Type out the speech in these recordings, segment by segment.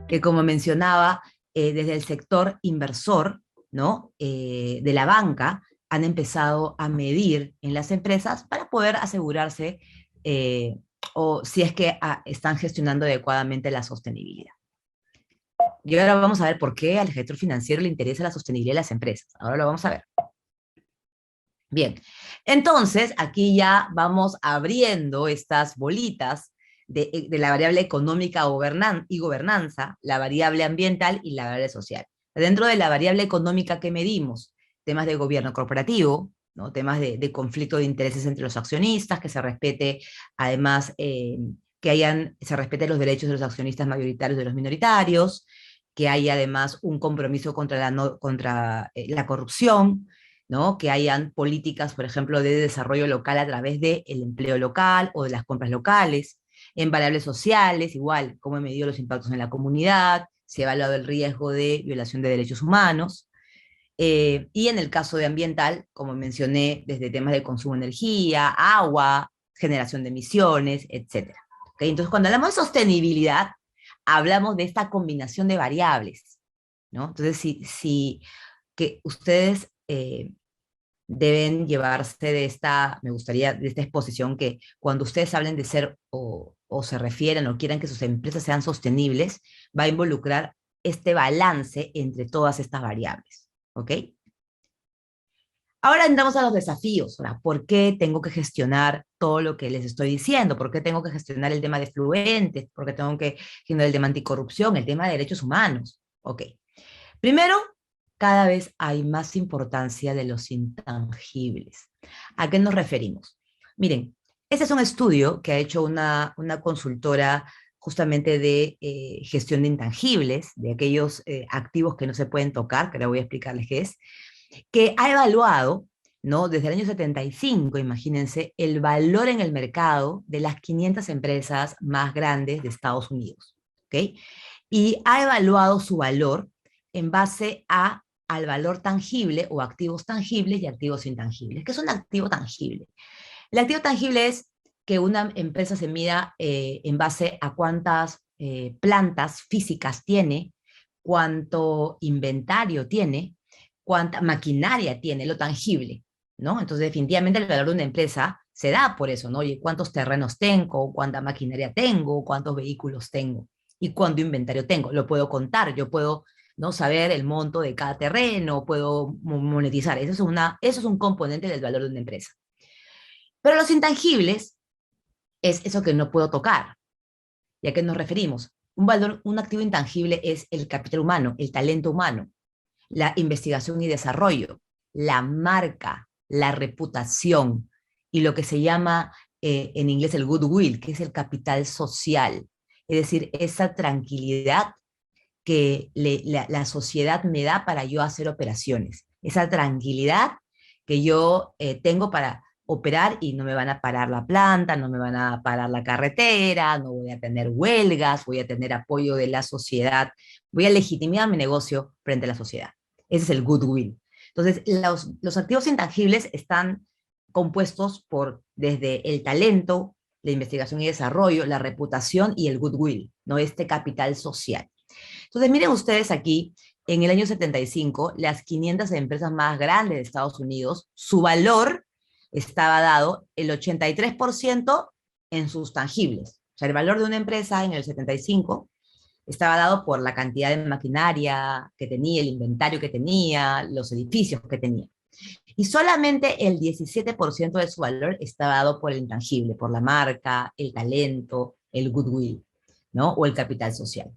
que como mencionaba, desde el sector inversor, ¿no? De la banca, han empezado a medir en las empresas para poder asegurarse eh, o si es que están gestionando adecuadamente la sostenibilidad. Y ahora vamos a ver por qué al gestor financiero le interesa la sostenibilidad de las empresas. Ahora lo vamos a ver. Bien, entonces aquí ya vamos abriendo estas bolitas de la variable económica y gobernanza, la variable ambiental y la variable social. Dentro de la variable económica que medimos, temas de gobierno corporativo, ¿no? Temas de conflicto de intereses entre los accionistas, que se respete además se respeten los derechos de los accionistas mayoritarios y de los minoritarios, que haya además un compromiso contra la corrupción, ¿no? Que hayan políticas, por ejemplo, de desarrollo local a través del empleo local o de las compras locales. En variables sociales, igual, cómo he medido los impactos en la comunidad, se ha evaluado el riesgo de violación de derechos humanos. Y en el caso de ambiental, como mencioné, desde temas de consumo de energía, agua, generación de emisiones, etcétera. ¿Okay? Entonces, cuando hablamos de sostenibilidad, hablamos de esta combinación de variables, ¿no? Entonces, si que ustedes deben llevarse me gustaría, de esta exposición, que cuando ustedes hablen de ser o se refieren o quieran que sus empresas sean sostenibles, va a involucrar este balance entre todas estas variables, ¿ok? Ahora entramos a los desafíos. Ahora, ¿por qué tengo que gestionar todo lo que les estoy diciendo? ¿Por qué tengo que gestionar el tema de fluentes? ¿Por qué tengo que gestionar el tema anticorrupción, el tema de derechos humanos? Ok. Primero, cada vez hay más importancia de los intangibles. ¿A qué nos referimos? Miren, este es un estudio que ha hecho una consultora justamente de gestión de intangibles, de aquellos activos que no se pueden tocar, que ahora voy a explicarles qué es, que ha evaluado, ¿no? Desde el año 75, imagínense, el valor en el mercado de las 500 empresas más grandes de Estados Unidos, ¿ok? Y ha evaluado su valor en base al valor tangible o activos tangibles y activos intangibles. ¿Qué es un activo tangible? El activo tangible es que una empresa se mida en base a cuántas plantas físicas tiene, cuánto inventario tiene, cuánta maquinaria tiene, lo tangible, ¿no? Entonces, definitivamente el valor de una empresa se da por eso, ¿no? Oye, ¿cuántos terrenos tengo? ¿Cuánta maquinaria tengo? ¿Cuántos vehículos tengo? ¿Y cuánto inventario tengo? Lo puedo contar, yo puedo, ¿no? Saber el monto de cada terreno, puedo monetizar. Eso es un componente del valor de una empresa. Pero los intangibles es eso que no puedo tocar. ¿Y a qué nos referimos? Un activo intangible es el capital humano, el talento humano, la investigación y desarrollo, la marca, la reputación y lo que se llama en inglés el goodwill, que es el capital social. Es decir, esa tranquilidad que la sociedad me da para yo hacer operaciones, esa tranquilidad que yo tengo para operar y no me van a parar la planta, no me van a parar la carretera, no voy a tener huelgas, voy a tener apoyo de la sociedad, voy a legitimar mi negocio frente a la sociedad. Ese es el goodwill. Entonces, los activos intangibles están compuestos por desde el talento, la investigación y desarrollo, la reputación y el goodwill, ¿no? Este capital social. Entonces, miren ustedes aquí, en el año 75, las 500 empresas más grandes de Estados Unidos, su valor estaba dado el 83% en sus tangibles. O sea, el valor de una empresa en el 75 estaba dado por la cantidad de maquinaria que tenía, el inventario que tenía, los edificios que tenía. Y solamente el 17% de su valor estaba dado por el intangible, por la marca, el talento, el goodwill, ¿no? O el capital social.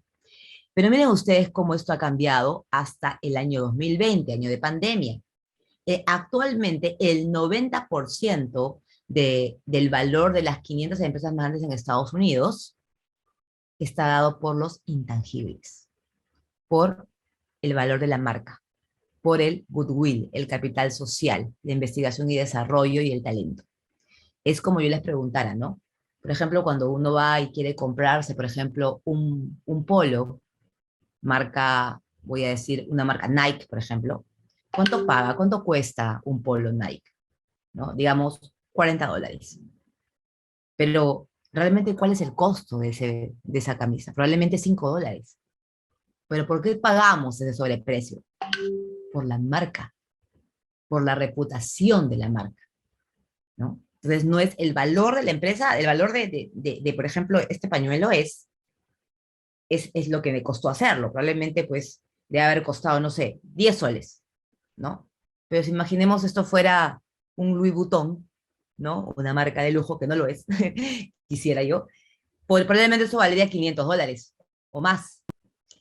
Pero miren ustedes cómo esto ha cambiado hasta el año 2020, año de pandemia. Actualmente el 90% del valor de las 500 empresas más grandes en Estados Unidos está dado por los intangibles, por el valor de la marca, por el goodwill, el capital social, la investigación y desarrollo y el talento. Es como yo les preguntara, ¿no? Por ejemplo, cuando uno va y quiere comprarse, por ejemplo, un polo, marca, voy a decir, una marca Nike, por ejemplo, ¿cuánto paga? ¿Cuánto cuesta un polo Nike? ¿No? Digamos, $40. Pero realmente, ¿cuál es el costo de esa camisa? Probablemente $5. Pero ¿por qué pagamos ese sobreprecio? Por la marca, por la reputación de la marca, ¿no? Entonces, no es el valor de la empresa, el valor por ejemplo, este pañuelo es lo que me costó hacerlo. Probablemente, pues, debe haber costado, no sé, 10 soles, ¿no? Pero si imaginemos esto fuera un Louis Vuitton, ¿no? Una marca de lujo que no lo es, quisiera yo, probablemente eso valdría $500 o más.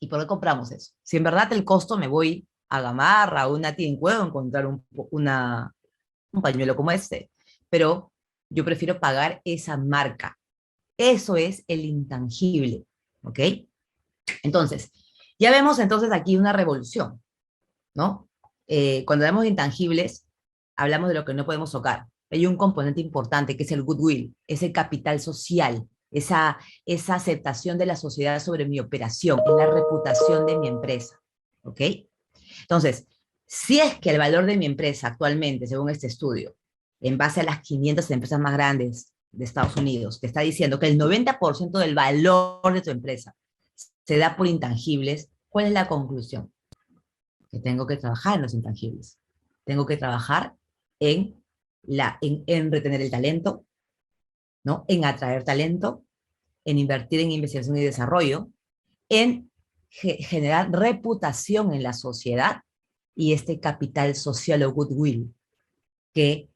¿Y por qué compramos eso? Si en verdad el costo me voy a Gamarra o una tienda, puedo encontrar un pañuelo como este, pero yo prefiero pagar esa marca. Eso es el intangible, ¿ok? Entonces, ya vemos entonces aquí una revolución, ¿no? Cuando hablamos de intangibles, hablamos de lo que no podemos tocar. Hay un componente importante que es el goodwill, es el capital social, esa aceptación de la sociedad sobre mi operación, es la reputación de mi empresa, ¿ok? Entonces, si es que el valor de mi empresa actualmente, según este estudio, en base a las 500 empresas más grandes de Estados Unidos, te está diciendo que el 90% del valor de tu empresa se da por intangibles, ¿cuál es la conclusión? Que tengo que trabajar en los intangibles. Tengo que trabajar en retener el talento, ¿no? En atraer talento, en invertir en investigación y desarrollo, en generar reputación en la sociedad y este capital social o goodwill que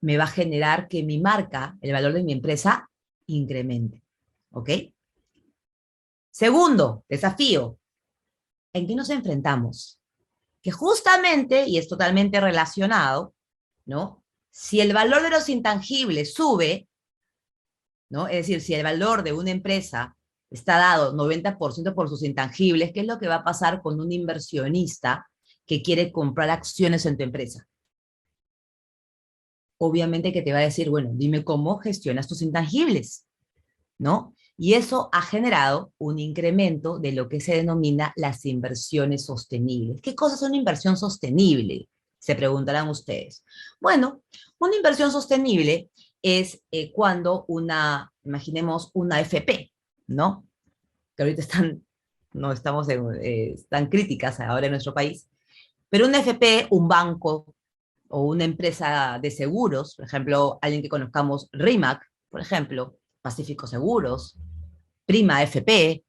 me va a generar que mi marca, el valor de mi empresa, incremente. ¿Ok? Segundo desafío, ¿en qué nos enfrentamos? Que justamente, y es totalmente relacionado, ¿no? Si el valor de los intangibles sube, ¿no? Es decir, si el valor de una empresa está dado 90% por sus intangibles, ¿qué es lo que va a pasar con un inversionista que quiere comprar acciones en tu empresa? Obviamente que te va a decir, bueno, dime cómo gestionas tus intangibles, ¿no? Y eso ha generado un incremento de lo que se denomina las inversiones sostenibles. ¿Qué cosa es una inversión sostenible? Se preguntarán ustedes. Bueno, una inversión sostenible es cuando imaginemos una FP, ¿no? Que ahorita no estamos están críticas ahora en nuestro país, pero una FP, un banco o una empresa de seguros, por ejemplo, alguien que conozcamos, RIMAC, por ejemplo, Pacífico Seguros, Prima FP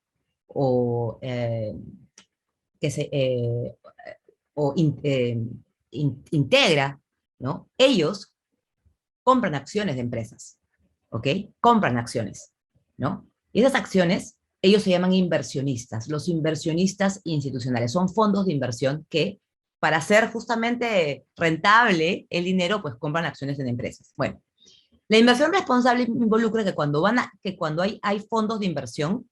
o, que se, o Integra, ¿no? Ellos compran acciones de empresas, ¿ok? Compran acciones, ¿no? Y esas acciones, ellos se llaman inversionistas. Los inversionistas institucionales son fondos de inversión que, para hacer justamente rentable el dinero, pues compran acciones en empresas. Bueno, la inversión responsable involucra que cuando hay fondos de inversión,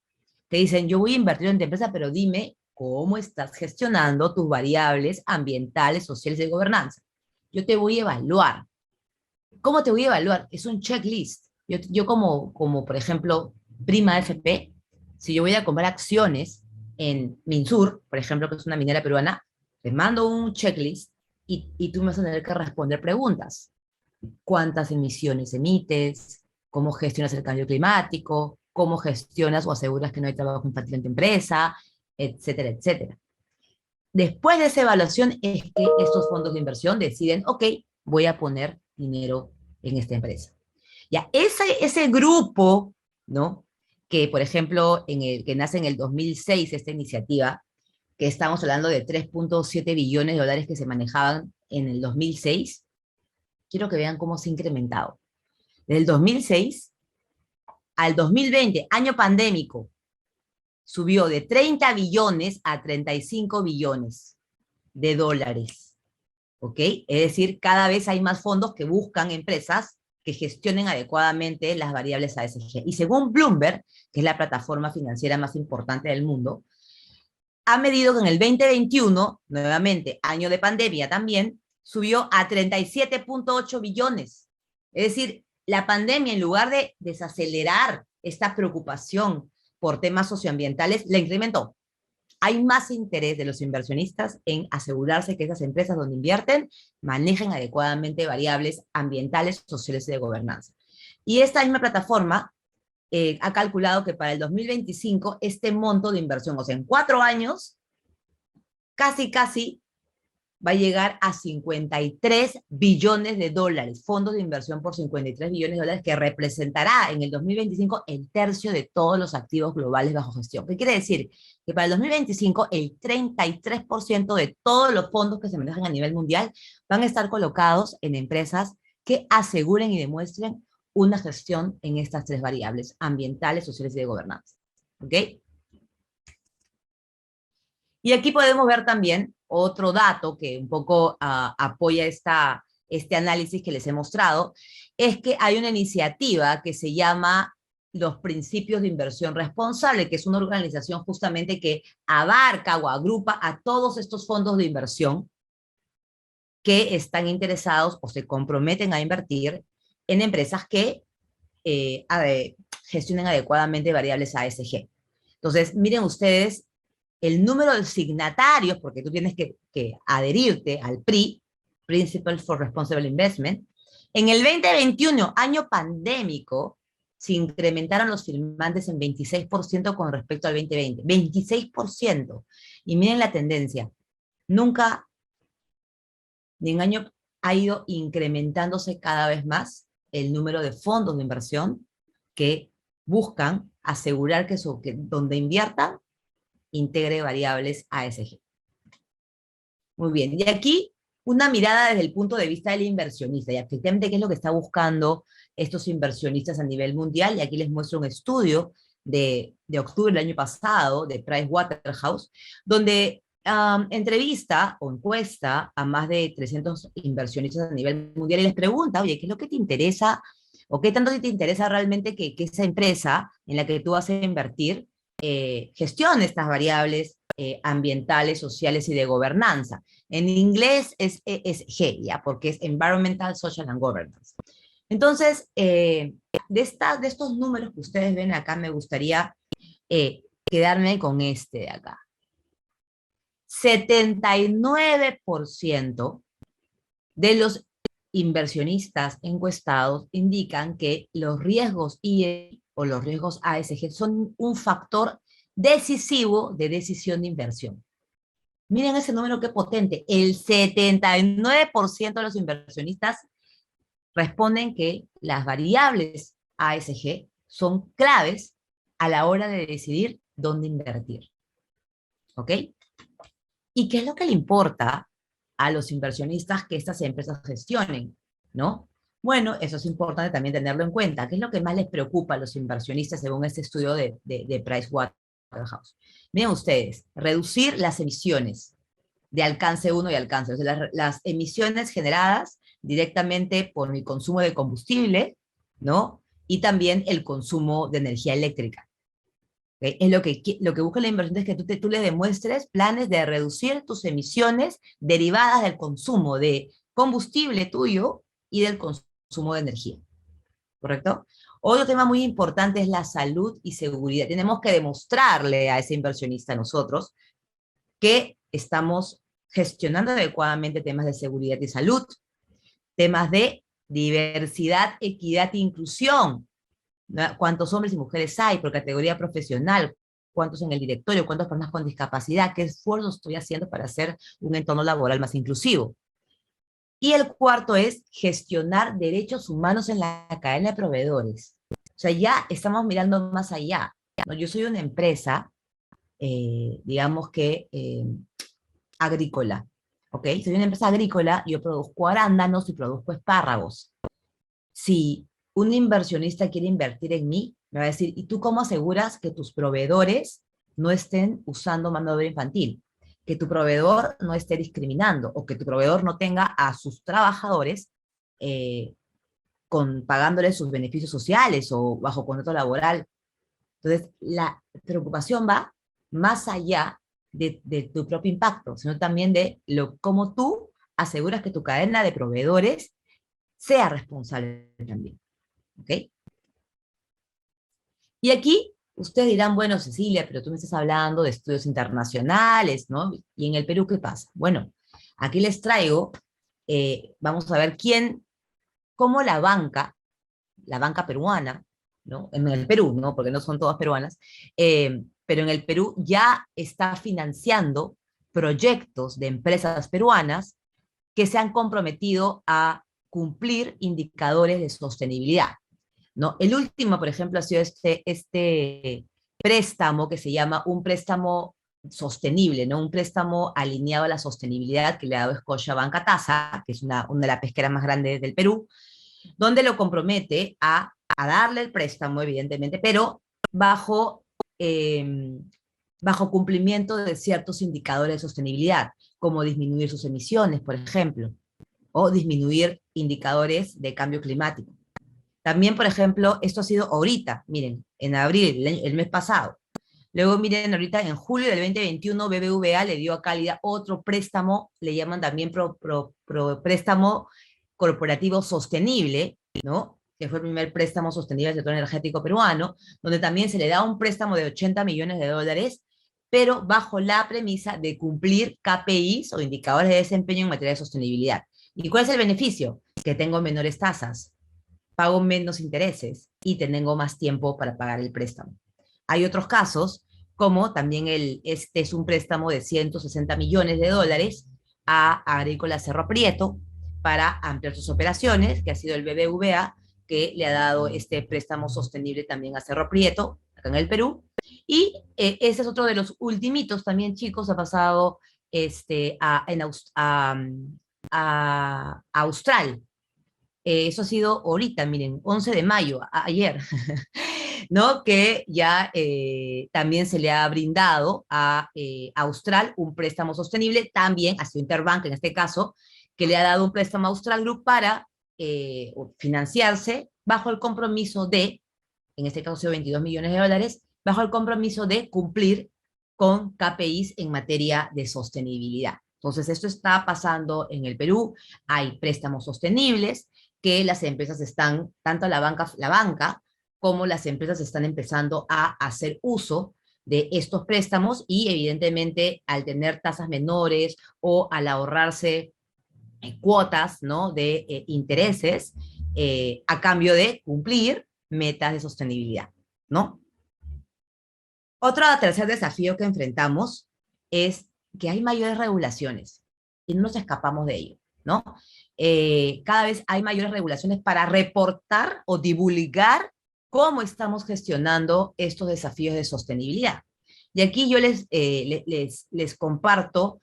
te dicen, yo voy a invertir en tu empresa, pero dime cómo estás gestionando tus variables ambientales, sociales y de gobernanza. Yo te voy a evaluar. ¿Cómo te voy a evaluar? Es un checklist. Yo como, por ejemplo, Prima FP, si yo voy a comprar acciones en Minsur, por ejemplo, que es una minera peruana, te mando un checklist y tú me vas a tener que responder preguntas. ¿Cuántas emisiones emites? ¿Cómo gestionas el cambio climático? ¿Cómo gestionas o aseguras que no hay trabajo infantil en tu empresa? Etcétera, etcétera. Después de esa evaluación es que estos fondos de inversión deciden, ok, voy a poner dinero en esta empresa. Ya, ese grupo, ¿no? Que, por ejemplo, que nace en el 2006, esta iniciativa, que estamos hablando de 3.7 billones de dólares que se manejaban en el 2006, quiero que vean cómo se ha incrementado. Desde el 2006 al 2020, año pandémico, subió de 30 billones a 35 billones de dólares. ¿Ok? Es decir, cada vez hay más fondos que buscan empresas que gestionen adecuadamente las variables ASG. Y según Bloomberg, que es la plataforma financiera más importante del mundo, ha medido que en el 2021, nuevamente, año de pandemia también, subió a 37.8 billones. Es decir, la pandemia, en lugar de desacelerar esta preocupación por temas socioambientales, la incrementó. Hay más interés de los inversionistas en asegurarse que esas empresas donde invierten manejen adecuadamente variables ambientales, sociales y de gobernanza. Y esta misma plataforma ha calculado que para el 2025 este monto de inversión, o sea, en 4 años, casi va a llegar a 53 billones de dólares, fondos de inversión por 53 billones de dólares, que representará en el 2025 el tercio de todos los activos globales bajo gestión. ¿Qué quiere decir? Que para el 2025 el 33% de todos los fondos que se manejan a nivel mundial van a estar colocados en empresas que aseguren y demuestren una gestión en estas tres variables, ambientales, sociales y de gobernanza. ¿Ok? Y aquí podemos ver también otro dato que un poco apoya este análisis que les he mostrado, es que hay una iniciativa que se llama los Principios de Inversión Responsable, que es una organización justamente que abarca o agrupa a todos estos fondos de inversión que están interesados o se comprometen a invertir en empresas que gestionen adecuadamente variables ASG. Entonces, miren ustedes el número de signatarios, porque tú tienes que adherirte al PRI, Principles for Responsible Investment. En el 2021, año pandémico, se incrementaron los firmantes en 26% con respecto al 2020. 26%. Y miren la tendencia. Nunca, ni en año, ha ido incrementándose cada vez más el número de fondos de inversión que buscan asegurar que donde inviertan integre variables ASG. Muy bien, y aquí una mirada desde el punto de vista del inversionista, y efectivamente qué es lo que está buscando estos inversionistas a nivel mundial, y aquí les muestro un estudio de octubre del año pasado, de Pricewaterhouse, donde entrevista o encuesta a más de 300 inversionistas a nivel mundial y les pregunta, oye, ¿qué es lo que te interesa o qué tanto te interesa realmente que esa empresa en la que tú vas a invertir gestione estas variables ambientales, sociales y de gobernanza? En inglés es ESG, ¿ya? Porque es Environmental, Social and Governance. Entonces, de estos números que ustedes ven acá, me gustaría quedarme con este de acá. 79% de los inversionistas encuestados indican que los riesgos IE o los riesgos ASG son un factor decisivo de decisión de inversión. Miren ese número qué potente. El 79% de los inversionistas responden que las variables ASG son claves a la hora de decidir dónde invertir. ¿Ok? ¿Y qué es lo que le importa a los inversionistas que estas empresas gestionen? ¿No? Bueno, eso es importante también tenerlo en cuenta. ¿Qué es lo que más les preocupa a los inversionistas según este estudio de Pricewaterhouse? Miren ustedes, reducir las emisiones de alcance 1 y alcance 2, o sea, las emisiones generadas directamente por mi consumo de combustible, ¿no? Y también el consumo de energía eléctrica. ¿Okay? Es lo que busca la inversión es que tú le demuestres planes de reducir tus emisiones derivadas del consumo de combustible tuyo y del consumo de energía. ¿Correcto? Otro tema muy importante es la salud y seguridad. Tenemos que demostrarle a ese inversionista, nosotros, que estamos gestionando adecuadamente temas de seguridad y salud, temas de diversidad, equidad e inclusión, ¿no? ¿Cuántos hombres y mujeres hay por categoría profesional? ¿Cuántos en el directorio? ¿Cuántas personas con discapacidad? ¿Qué esfuerzos estoy haciendo para hacer un entorno laboral más inclusivo? Y el cuarto es gestionar derechos humanos en la cadena de proveedores. O sea, ya estamos mirando más allá, ¿no? Yo soy una empresa, digamos que agrícola, ¿ok? Soy una empresa agrícola, yo produzco arándanos y produzco espárragos. Si un inversionista quiere invertir en mí, me va a decir, ¿y tú cómo aseguras que tus proveedores no estén usando mano de obra infantil? Que tu proveedor no esté discriminando o que tu proveedor no tenga a sus trabajadores pagándoles sus beneficios sociales o bajo contrato laboral. Entonces, la preocupación va más allá de tu propio impacto, sino también de cómo tú aseguras que tu cadena de proveedores sea responsable también. ¿Ok? Y aquí ustedes dirán, bueno, Cecilia, pero tú me estás hablando de estudios internacionales, ¿no? ¿Y en el Perú qué pasa? Bueno, aquí les traigo, vamos a ver cómo la banca peruana, ¿no? En el Perú, ¿no? Porque no son todas peruanas, pero en el Perú ya está financiando proyectos de empresas peruanas que se han comprometido a cumplir indicadores de sostenibilidad, ¿no? El último, por ejemplo, ha sido este préstamo que se llama un préstamo sostenible, ¿no? Un préstamo alineado a la sostenibilidad que le ha dado Scotiabank a TASA, que es una de las pesqueras más grandes del Perú, donde lo compromete a darle el préstamo, evidentemente, pero bajo, bajo cumplimiento de ciertos indicadores de sostenibilidad, como disminuir sus emisiones, por ejemplo, o disminuir indicadores de cambio climático. También, por ejemplo, esto ha sido ahorita, miren, en abril, el mes pasado. Luego, miren, ahorita en julio del 2021, BBVA le dio a Cálida otro préstamo, le llaman también préstamo corporativo sostenible, ¿no? Que fue el primer préstamo sostenible del sector energético peruano, donde también se le da un préstamo de 80 millones de dólares, pero bajo la premisa de cumplir KPIs o indicadores de desempeño en materia de sostenibilidad. ¿Y cuál es el beneficio? Que tengo menores tasas, pago menos intereses y tengo más tiempo para pagar el préstamo. Hay otros casos, como también este es un préstamo de 160 millones de dólares a Agrícola Cerro Prieto para ampliar sus operaciones, que ha sido el BBVA, que le ha dado este préstamo sostenible también a Cerro Prieto, acá en el Perú. Y ese es otro de los ultimitos también, chicos, ha pasado a Austral. Eso ha sido ahorita, miren, 11 de mayo, ayer, ¿no? Que ya también se le ha brindado a Austral un préstamo sostenible, también ha sido Interbank en este caso, que le ha dado un préstamo a Austral Group para financiarse bajo el compromiso de, en este caso ha sido 22 millones de dólares, bajo el compromiso de cumplir con KPIs en materia de sostenibilidad. Entonces, esto está pasando en el Perú, hay préstamos sostenibles que las empresas están, tanto la banca como las empresas están empezando a hacer uso de estos préstamos y evidentemente al tener tasas menores o al ahorrarse cuotas, ¿no? de intereses a cambio de cumplir metas de sostenibilidad, ¿no? Otro tercer desafío que enfrentamos es que hay mayores regulaciones y no nos escapamos de ello, ¿no? Cada vez hay mayores regulaciones para reportar o divulgar cómo estamos gestionando estos desafíos de sostenibilidad. Y aquí yo les comparto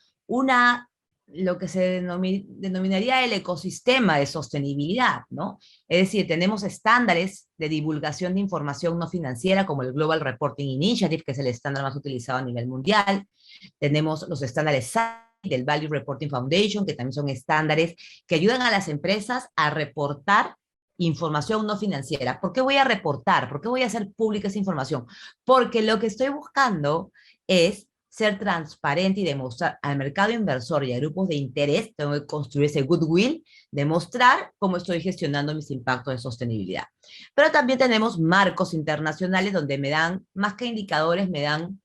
lo que se denominaría el ecosistema de sostenibilidad, ¿no? Es decir, tenemos estándares de divulgación de información no financiera como el Global Reporting Initiative, que es el estándar más utilizado a nivel mundial. Tenemos los estándares del Value Reporting Foundation, que también son estándares que ayudan a las empresas a reportar información no financiera. ¿Por qué voy a reportar? ¿Por qué voy a hacer pública esa información? Porque lo que estoy buscando es ser transparente y demostrar al mercado inversor y a grupos de interés, tengo que construir ese goodwill, demostrar cómo estoy gestionando mis impactos de sostenibilidad. Pero también tenemos marcos internacionales donde me dan, más que indicadores, me dan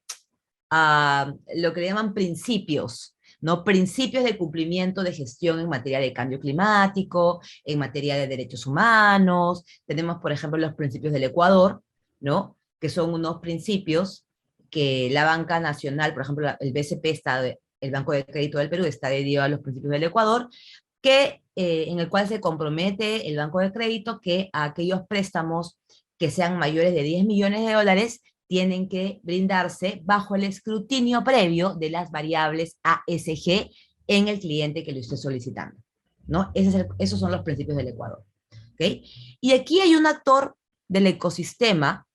lo que le llaman principios, ¿no? Principios de cumplimiento de gestión en materia de cambio climático, en materia de derechos humanos. Tenemos, por ejemplo, los principios del Ecuador, ¿no? Que son unos principios que la banca nacional, por ejemplo, el BCP el Banco de Crédito del Perú está adherido a los principios del Ecuador, en el cual se compromete el Banco de Crédito que a aquellos préstamos que sean mayores de 10 millones de dólares tienen que brindarse bajo el escrutinio previo de las variables ASG en el cliente que le esté solicitando, ¿no? Esos son los principios del Ecuador, ¿ok? Y aquí hay un actor del ecosistema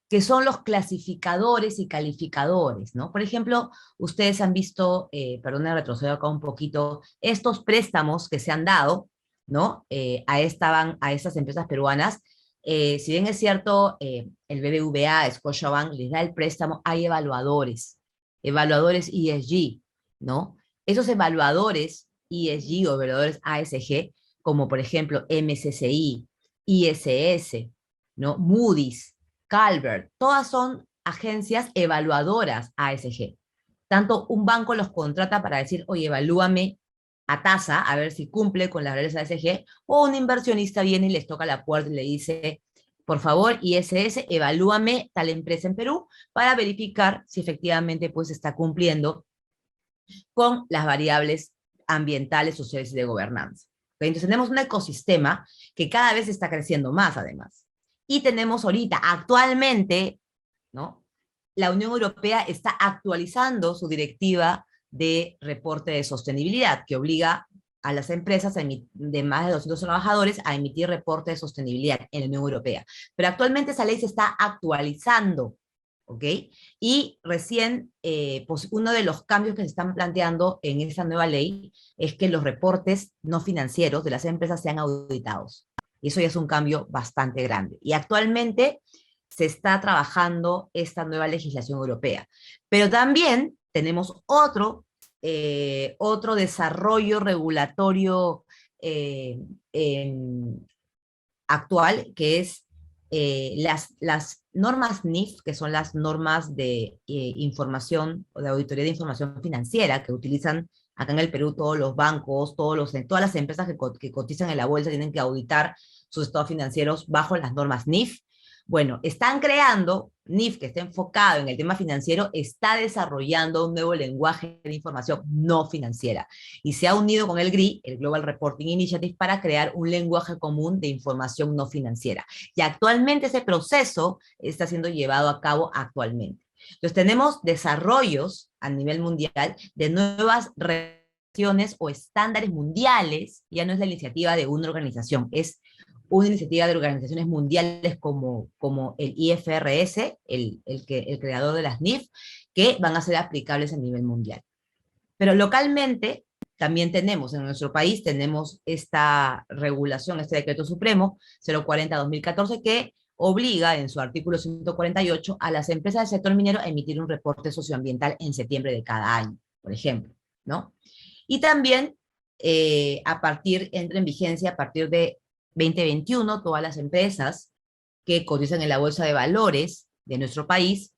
que son los clasificadores y calificadores, ¿no? Por ejemplo, ustedes han visto, perdón, retrocedo acá un poquito, estos préstamos que se han dado, ¿no? A estas empresas peruanas. Si bien es cierto, el BBVA, Scotiabank, les da el préstamo, hay evaluadores ESG, ¿no? Esos evaluadores ESG o evaluadores ASG, como por ejemplo MSCI, ISS, ¿no? Moody's, Calvert, todas son agencias evaluadoras ASG. Tanto un banco los contrata para decir, oye, evalúame a tasa, a ver si cumple con las reglas ASG, o un inversionista viene y les toca la puerta y le dice, por favor, ISS, evalúame tal empresa en Perú para verificar si efectivamente pues está cumpliendo con las variables ambientales, sociales y de gobernanza. ¿Okay? Entonces tenemos un ecosistema que cada vez está creciendo más, además. Y tenemos ahorita, actualmente, ¿no? La Unión Europea está actualizando su directiva de reporte de sostenibilidad, que obliga a las empresas de más de 200 trabajadores a emitir reporte de sostenibilidad en la Unión Europea. Pero actualmente esa ley se está actualizando, ¿ok? Y recién, pues uno de los cambios que se están planteando en esa nueva ley es que los reportes no financieros de las empresas sean auditados. Y eso ya es un cambio bastante grande. Y actualmente se está trabajando esta nueva legislación europea. Pero también tenemos otro desarrollo regulatorio eh, eh, actual, que es las normas NIF, que son las normas de información o de auditoría de información financiera que utilizan acá en el Perú todos los bancos, todas las empresas que cotizan en la bolsa tienen que auditar sus estados financieros bajo las normas NIF. Bueno, están creando, NIF, que está enfocado en el tema financiero, está desarrollando un nuevo lenguaje de información no financiera y se ha unido con el GRI, el Global Reporting Initiative, para crear un lenguaje común de información no financiera. Y actualmente ese proceso está siendo llevado a cabo actualmente. Entonces tenemos desarrollos a nivel mundial de nuevas regulaciones o estándares mundiales, ya no es la iniciativa de una organización, es una iniciativa de organizaciones mundiales como el IFRS, el creador de las NIF, que van a ser aplicables a nivel mundial. Pero localmente también tenemos, en nuestro país, tenemos esta regulación, este decreto supremo 040-2014, que obliga en su artículo 148 a las empresas del sector minero a emitir un reporte socioambiental en septiembre de cada año, por ejemplo, ¿no? Y también entra en vigencia a partir de 2021, todas las empresas que cotizan en la bolsa de valores de nuestro país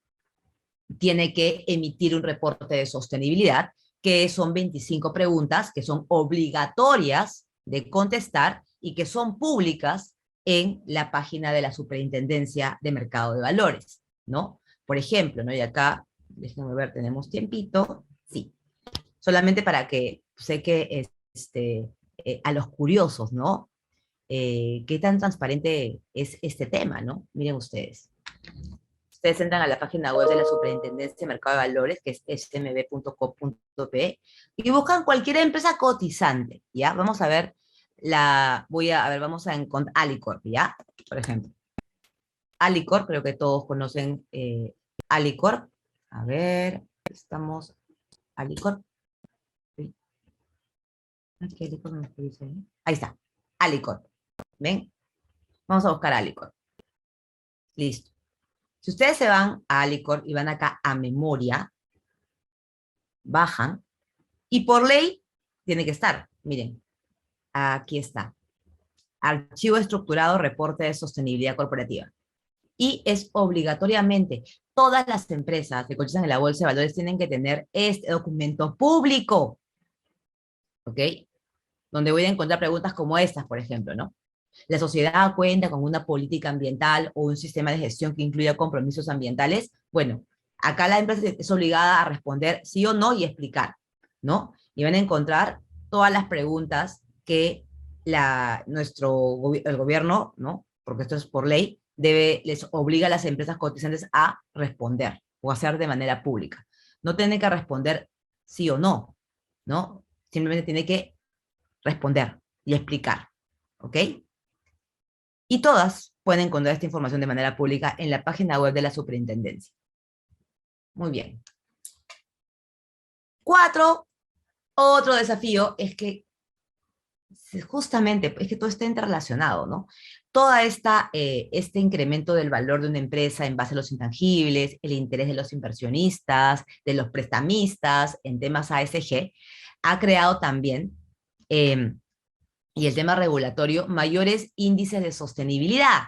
tienen que emitir un reporte de sostenibilidad, que son 25 preguntas que son obligatorias de contestar y que son públicas en la página de la Superintendencia de Mercado de Valores, ¿no? Por ejemplo, ¿no? Y acá, déjenme ver, tenemos tiempito, sí, solamente para que sé que a los curiosos, ¿no? Qué tan transparente es este tema, ¿no? Miren ustedes. Ustedes entran a la página web de la Superintendencia de Mercado de Valores, que es smb.co.pe, y buscan cualquier empresa cotizante, ¿ya? Vamos a ver, vamos a encontrar Alicorp, ¿ya? Por ejemplo. Alicorp, creo que todos conocen Alicorp. A ver, estamos, Alicorp. Aquí Alicorp no dice, ¿eh? Ahí está, Alicorp. ¿Ven? Vamos a buscar Alicorp. Listo. Si ustedes se van a Alicorp y van acá a memoria, bajan, y por ley tiene que estar, miren, aquí está, archivo estructurado, reporte de sostenibilidad corporativa. Y es obligatoriamente, todas las empresas que cotizan en la bolsa de valores tienen que tener este documento público, ¿ok? Donde voy a encontrar preguntas como estas, por ejemplo, ¿no? ¿La sociedad cuenta con una política ambiental o un sistema de gestión que incluya compromisos ambientales? Bueno, acá la empresa es obligada a responder sí o no y explicar, ¿no? Y van a encontrar todas las preguntas que el gobierno, ¿no? Porque esto es por ley, les obliga a las empresas cotizantes a responder o hacer de manera pública. No tiene que responder sí o no, ¿no? Simplemente tiene que responder y explicar, ¿ok? Y todas pueden encontrar esta información de manera pública en la página web de la Superintendencia. Muy bien. 4, otro desafío es que justamente, es que todo está interrelacionado, ¿no? Este incremento del valor de una empresa en base a los intangibles, el interés de los inversionistas, de los prestamistas en temas ASG, ha creado también, y el tema regulatorio, mayores índices de sostenibilidad,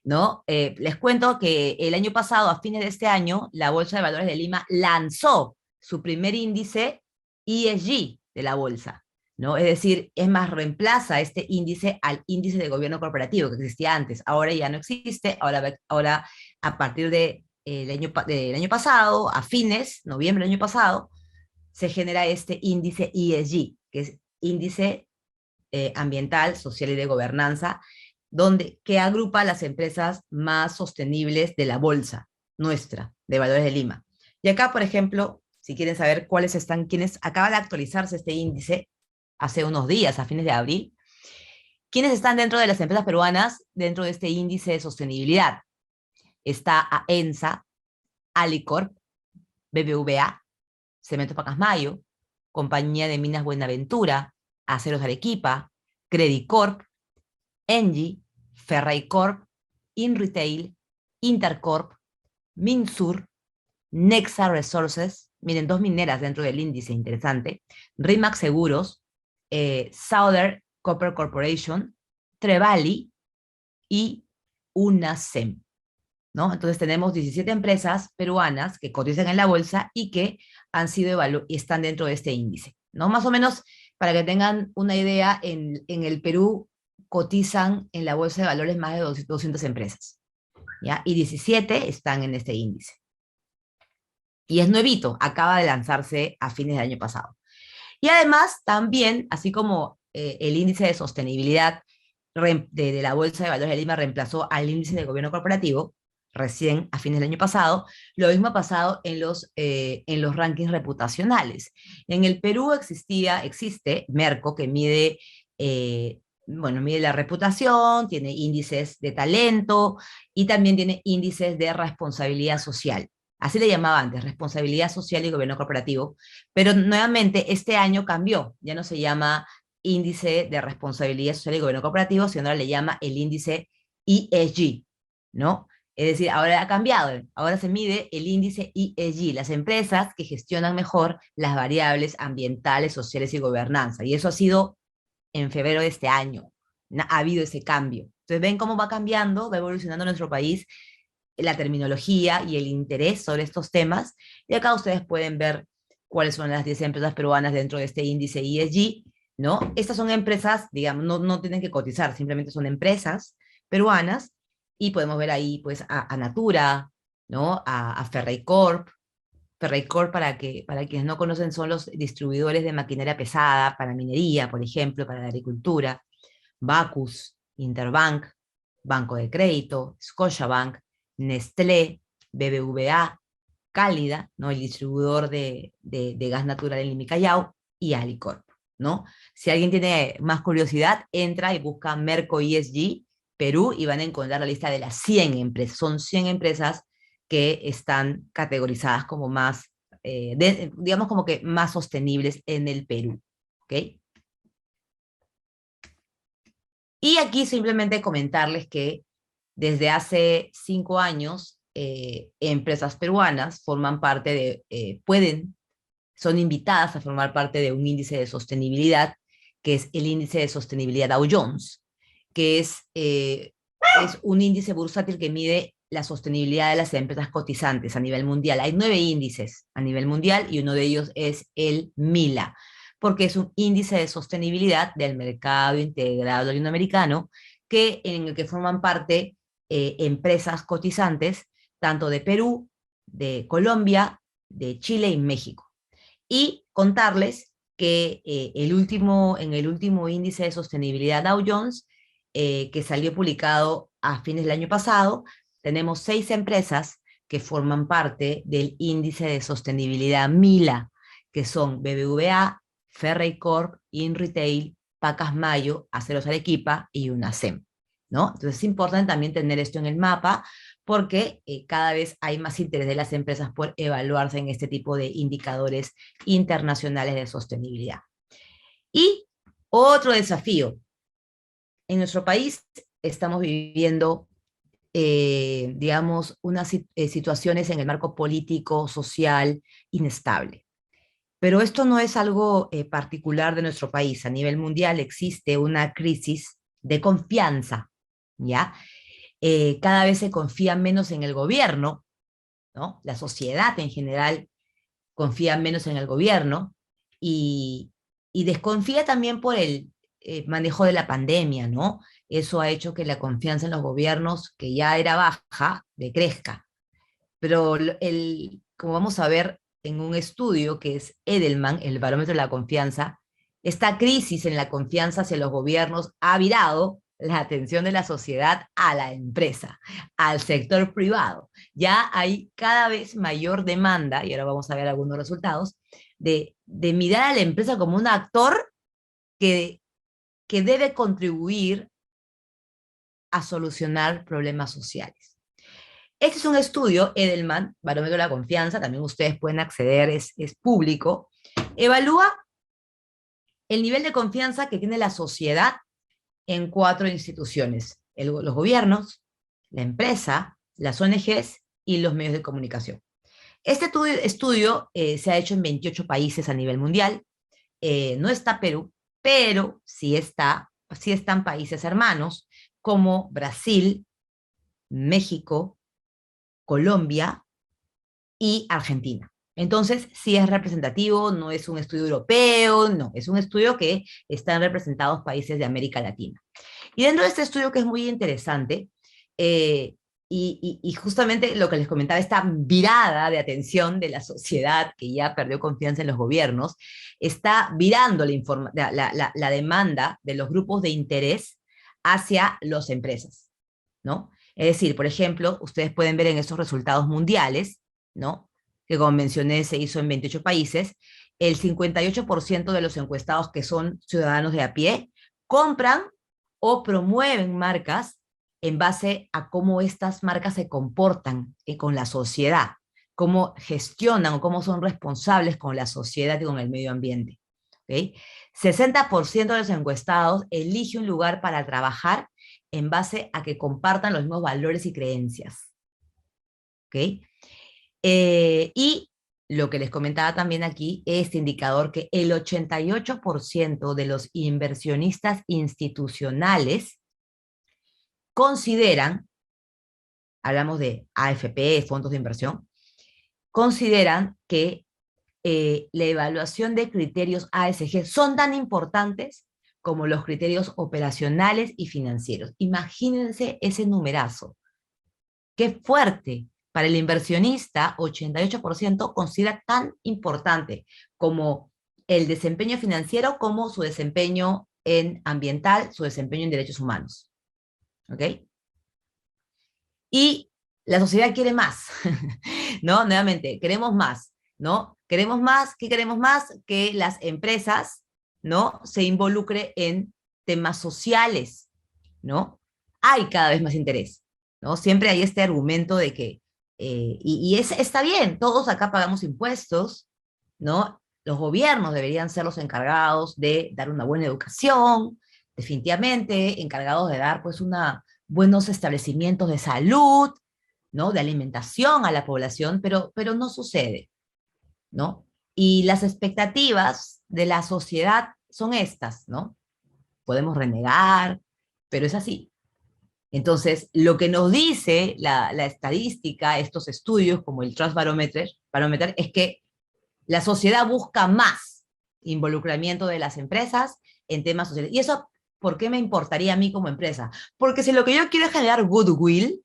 ¿no? Les cuento que el año pasado, a fines de este año, la Bolsa de Valores de Lima lanzó su primer índice ESG de la bolsa, ¿no? Es decir, es más, reemplaza este índice al índice de gobierno corporativo que existía antes. Ahora ya no existe, ahora a partir del año pasado, a fines, noviembre del año pasado, se genera este índice ESG, que es índice ambiental, social y de gobernanza, que agrupa las empresas más sostenibles de la bolsa nuestra, de Valores de Lima. Y acá, por ejemplo, si quieren saber quiénes acaba de actualizarse este índice hace unos días, a fines de abril, quiénes están dentro de las empresas peruanas dentro de este índice de sostenibilidad. Está AENSA, Alicorp, BBVA, Cemento Pacasmayo, Compañía de Minas Buenaventura, Aceros Arequipa, Credicorp, Engie, Ferreycorp, InRetail, Intercorp, Minsur, Nexa Resources, miren, dos mineras dentro del índice, interesante, Rimax Seguros, Southern Copper Corporation, Trevali y UNASEM, ¿no? Entonces tenemos 17 empresas peruanas que cotizan en la bolsa y que y están dentro de este índice, ¿no? Más o menos, para que tengan una idea, en el Perú cotizan en la bolsa de valores más de 200 empresas, ¿ya? Y 17 están en este índice. Y es nuevito, acaba de lanzarse a fines del año pasado. Y además, también, así como el índice de sostenibilidad de la Bolsa de Valores de Lima reemplazó al índice de gobierno corporativo, recién a fines del año pasado, lo mismo ha pasado en los rankings reputacionales. En el Perú existe Merco, que mide la reputación, tiene índices de talento y también tiene índices de responsabilidad social. Así le llamaba antes, responsabilidad social y gobierno corporativo, pero nuevamente este año cambió, ya no se llama índice de responsabilidad social y gobierno corporativo, sino ahora le llama el índice ESG, ¿no? Es decir, ahora ha cambiado, ahora se mide el índice ESG, las empresas que gestionan mejor las variables ambientales, sociales y gobernanza, y eso ha sido en febrero de este año, ha habido ese cambio. Entonces ven cómo va cambiando, va evolucionando nuestro país, la terminología y el interés sobre estos temas, y acá ustedes pueden ver cuáles son las 10 empresas peruanas dentro de este índice ESG, ¿no? Estas son empresas, digamos, no tienen que cotizar, simplemente son empresas peruanas, y podemos ver ahí, pues, a Natura, ¿no? A Ferreycorp. Ferreycorp, para quienes no conocen, son los distribuidores de maquinaria pesada para minería, por ejemplo, para la agricultura. Bacus, Interbank, Banco de Crédito, Scotiabank, Nestlé, BBVA, Cálida, ¿no? El distribuidor de gas natural en Limicayao, y Alicorp, ¿no? Si alguien tiene más curiosidad, entra y busca Merco ESG Perú y van a encontrar la lista de las 100 empresas. Son 100 empresas que están categorizadas como más, digamos como que más sostenibles en el Perú, ¿ok? Y aquí simplemente comentarles que desde hace 5 años, empresas peruanas forman parte son invitadas a formar parte de un índice de sostenibilidad, que es el índice de sostenibilidad Dow Jones, que es un índice bursátil que mide la sostenibilidad de las empresas cotizantes a nivel mundial. Hay 9 índices a nivel mundial y uno de ellos es el MILA, porque es un índice de sostenibilidad del mercado integrado latinoamericano en el que forman parte empresas cotizantes tanto de Perú, de Colombia, de Chile y México. Y contarles que en el último índice de sostenibilidad Dow Jones, que salió publicado a fines del año pasado, tenemos 6 empresas que forman parte del índice de sostenibilidad MILA, que son BBVA, Ferreycorp, InRetail, Pacasmayo, Aceros Arequipa y UNASEM, ¿no? Entonces es importante también tener esto en el mapa, porque cada vez hay más interés de las empresas por evaluarse en este tipo de indicadores internacionales de sostenibilidad. Y otro desafío. En nuestro país estamos viviendo, digamos, unas situaciones en el marco político, social, inestable. Pero esto no es algo particular de nuestro país. A nivel mundial existe una crisis de confianza, ¿ya? Cada vez se confía menos en el gobierno, ¿no? La sociedad en general confía menos en el gobierno y, y desconfía también por el manejo de la pandemia, ¿no? Eso ha hecho que la confianza en los gobiernos, que ya era baja, decrezca. Pero como vamos a ver, en un estudio que es Edelman, el barómetro de la confianza, esta crisis en la confianza hacia los gobiernos ha virado la atención de la sociedad a la empresa, al sector privado. Ya hay cada vez mayor demanda, y ahora vamos a ver algunos resultados, de mirar a la empresa como un actor que, que debe contribuir a solucionar problemas sociales. Este es un estudio, Edelman, Barómetro de la Confianza, también ustedes pueden acceder, es público, evalúa el nivel de confianza que tiene la sociedad en 4 instituciones: los gobiernos, la empresa, las ONGs y los medios de comunicación. Este estudio se ha hecho en 28 países a nivel mundial. No está Perú, pero sí están países hermanos como Brasil, México, Colombia y Argentina. Entonces, sí es representativo, no es un estudio europeo, no, es un estudio que están representados países de América Latina. Y dentro de este estudio, que es muy interesante, eh, y justamente lo que les comentaba, esta virada de atención de la sociedad que ya perdió confianza en los gobiernos, está virando la demanda de los grupos de interés hacia las empresas, ¿no? Es decir, por ejemplo, ustedes pueden ver en estos resultados mundiales, ¿no?, que como mencioné se hizo en 28 países, el 58% de los encuestados que son ciudadanos de a pie compran o promueven marcas en base a cómo estas marcas se comportan con la sociedad, cómo gestionan o cómo son responsables con la sociedad y con el medio ambiente. ¿Okay? 60% de los encuestados elige un lugar para trabajar en base a que compartan los mismos valores y creencias. ¿Okay? Y lo que les comentaba también aquí, este indicador, que el 88% de los inversionistas institucionales consideran, hablamos de AFP, fondos de inversión, consideran que la evaluación de criterios ASG son tan importantes como los criterios operacionales y financieros. Imagínense ese numerazo. ¡Qué fuerte! Para el inversionista, 88% considera tan importante como el desempeño financiero como su desempeño en ambiental, su desempeño en derechos humanos. ¿Ok? Y la sociedad quiere más, ¿no? Nuevamente, queremos más, ¿no? Queremos más, ¿qué queremos más? Que las empresas, ¿no?, se involucre en temas sociales, ¿no? Hay cada vez más interés, ¿no? Siempre hay este argumento de que, está bien, todos acá pagamos impuestos, ¿no? Los gobiernos deberían ser los encargados de dar una buena educación, definitivamente, encargados de dar, pues, buenos establecimientos de salud, ¿no?, de alimentación a la población, pero no sucede, ¿no? Y las expectativas de la sociedad son estas, ¿no? Podemos renegar, pero es así. Entonces, lo que nos dice la estadística, estos estudios como el Trust Barometer, es que la sociedad busca más involucramiento de las empresas en temas sociales. Y eso, ¿por qué me importaría a mí como empresa? Porque si lo que yo quiero es generar goodwill,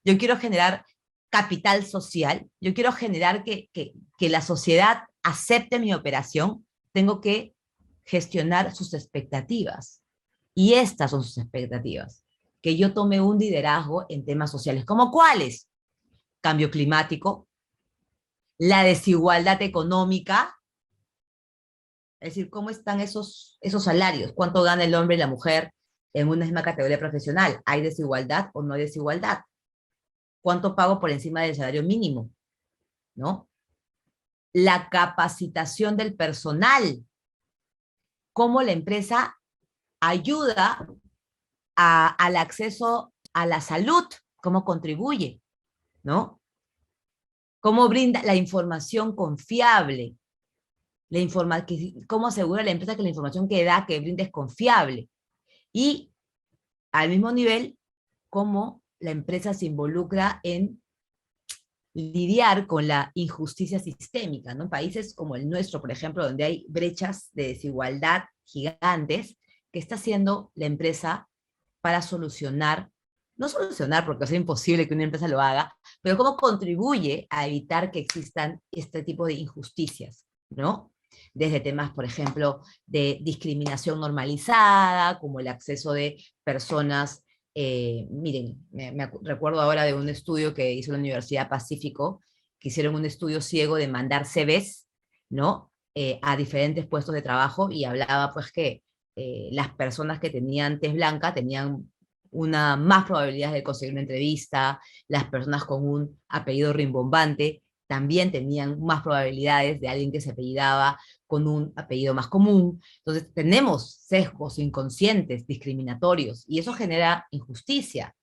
yo quiero generar capital social, yo quiero generar que la sociedad acepte mi operación, tengo que gestionar sus expectativas. Y estas son sus expectativas: que yo tome un liderazgo en temas sociales. ¿Como cuáles? Cambio climático, la desigualdad económica, es decir, cómo están esos salarios, cuánto gana el hombre y la mujer en una misma categoría profesional, ¿hay desigualdad o no hay desigualdad? ¿Cuánto pago por encima del salario mínimo? ¿No? La capacitación del personal, cómo la empresa ayuda al acceso a la salud, cómo contribuye, ¿no? Cómo brinda la información confiable, cómo asegura la empresa que la información que brinda es confiable. Y al mismo nivel, cómo la empresa se involucra en lidiar con la injusticia sistémica, ¿no? Países como el nuestro, por ejemplo, donde hay brechas de desigualdad gigantes, ¿qué está haciendo la empresa para solucionar? No solucionar, porque es imposible que una empresa lo haga, pero cómo contribuye a evitar que existan este tipo de injusticias, ¿no? Desde temas, por ejemplo, de discriminación normalizada, como el acceso de personas, miren, recuerdo ahora de un estudio que hizo la Universidad Pacífico, que hicieron un estudio ciego de mandar CVs, ¿no? A diferentes puestos de trabajo y hablaba pues que las personas que tenían tez blanca tenían una más probabilidad de conseguir una entrevista, las personas con un apellido rimbombante también tenían más probabilidades de alguien que se apellidaba con un apellido más común. Entonces tenemos sesgos inconscientes discriminatorios y eso genera injusticia.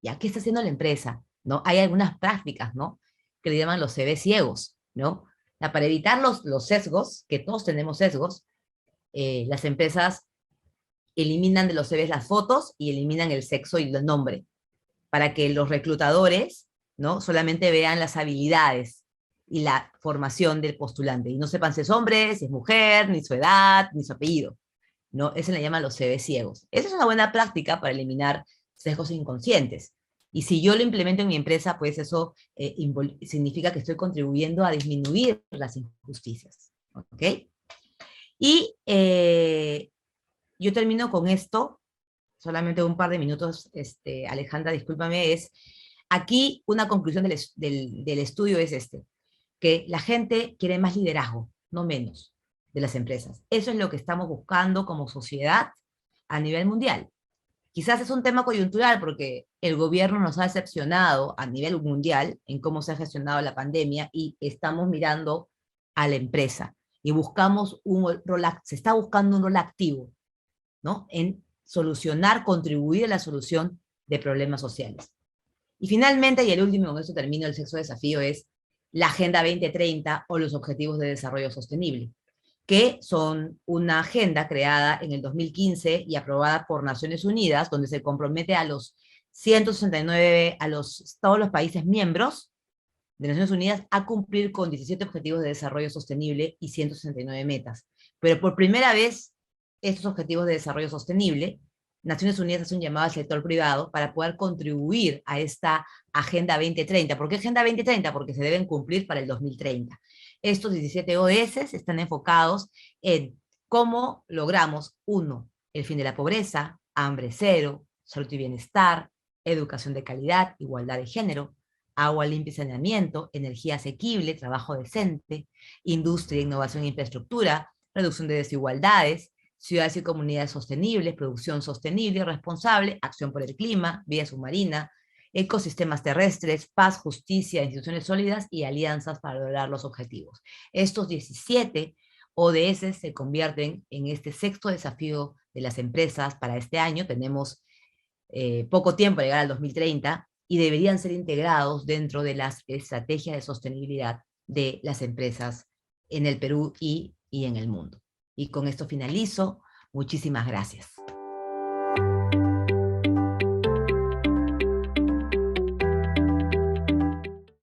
¿Ya? ¿Qué está haciendo la empresa? ¿No? Hay algunas prácticas, ¿no? Que le llaman los CV ciegos, ¿no? Para evitar los sesgos, que todos tenemos sesgos, las empresas eliminan de los CVs las fotos y eliminan el sexo y el nombre, para que los reclutadores, ¿no? Solamente vean las habilidades y la formación del postulante, y no sepan si es hombre, si es mujer, ni su edad, ni su apellido, ¿no? Eso le llaman los CV ciegos. Esa es una buena práctica para eliminar sesgos inconscientes. Y si yo lo implemento en mi empresa, pues eso significa que estoy contribuyendo a disminuir las injusticias, ¿ok? Y yo termino con esto, solamente un par de minutos, Alejandra, discúlpame, es, aquí una conclusión del estudio es que la gente quiere más liderazgo, no menos, de las empresas. Eso es lo que estamos buscando como sociedad a nivel mundial. Quizás es un tema coyuntural porque el gobierno nos ha decepcionado a nivel mundial en cómo se ha gestionado la pandemia y estamos mirando a la empresa y buscamos un rol, se está buscando un rol activo, ¿no? En solucionar, contribuir a la solución de problemas sociales. Y finalmente, y el último, con esto termino el sexto desafío, es la Agenda 2030 o los Objetivos de Desarrollo Sostenible, que son una agenda creada en el 2015 y aprobada por Naciones Unidas, donde se compromete a los 169, todos los países miembros de Naciones Unidas a cumplir con 17 objetivos de desarrollo sostenible y 169 metas. Pero por primera vez, estos objetivos de desarrollo sostenible, Naciones Unidas hace un llamado al sector privado para poder contribuir a esta Agenda 2030. ¿Por qué Agenda 2030? Porque se deben cumplir para el 2030. Estos 17 ODS están enfocados en cómo logramos, uno, el fin de la pobreza, hambre cero, salud y bienestar, educación de calidad, igualdad de género, agua limpia y saneamiento, energía asequible, trabajo decente, industria, innovación e infraestructura, reducción de desigualdades, ciudades y comunidades sostenibles, producción sostenible y responsable, acción por el clima, vía submarina, ecosistemas terrestres, paz, justicia, instituciones sólidas y alianzas para lograr los objetivos. Estos 17 ODS se convierten en este sexto desafío de las empresas para este año. Tenemos poco tiempo para llegar al 2030 y deberían ser integrados dentro de las estrategias de sostenibilidad de las empresas en el Perú y en el mundo. Y con esto finalizo. Muchísimas gracias.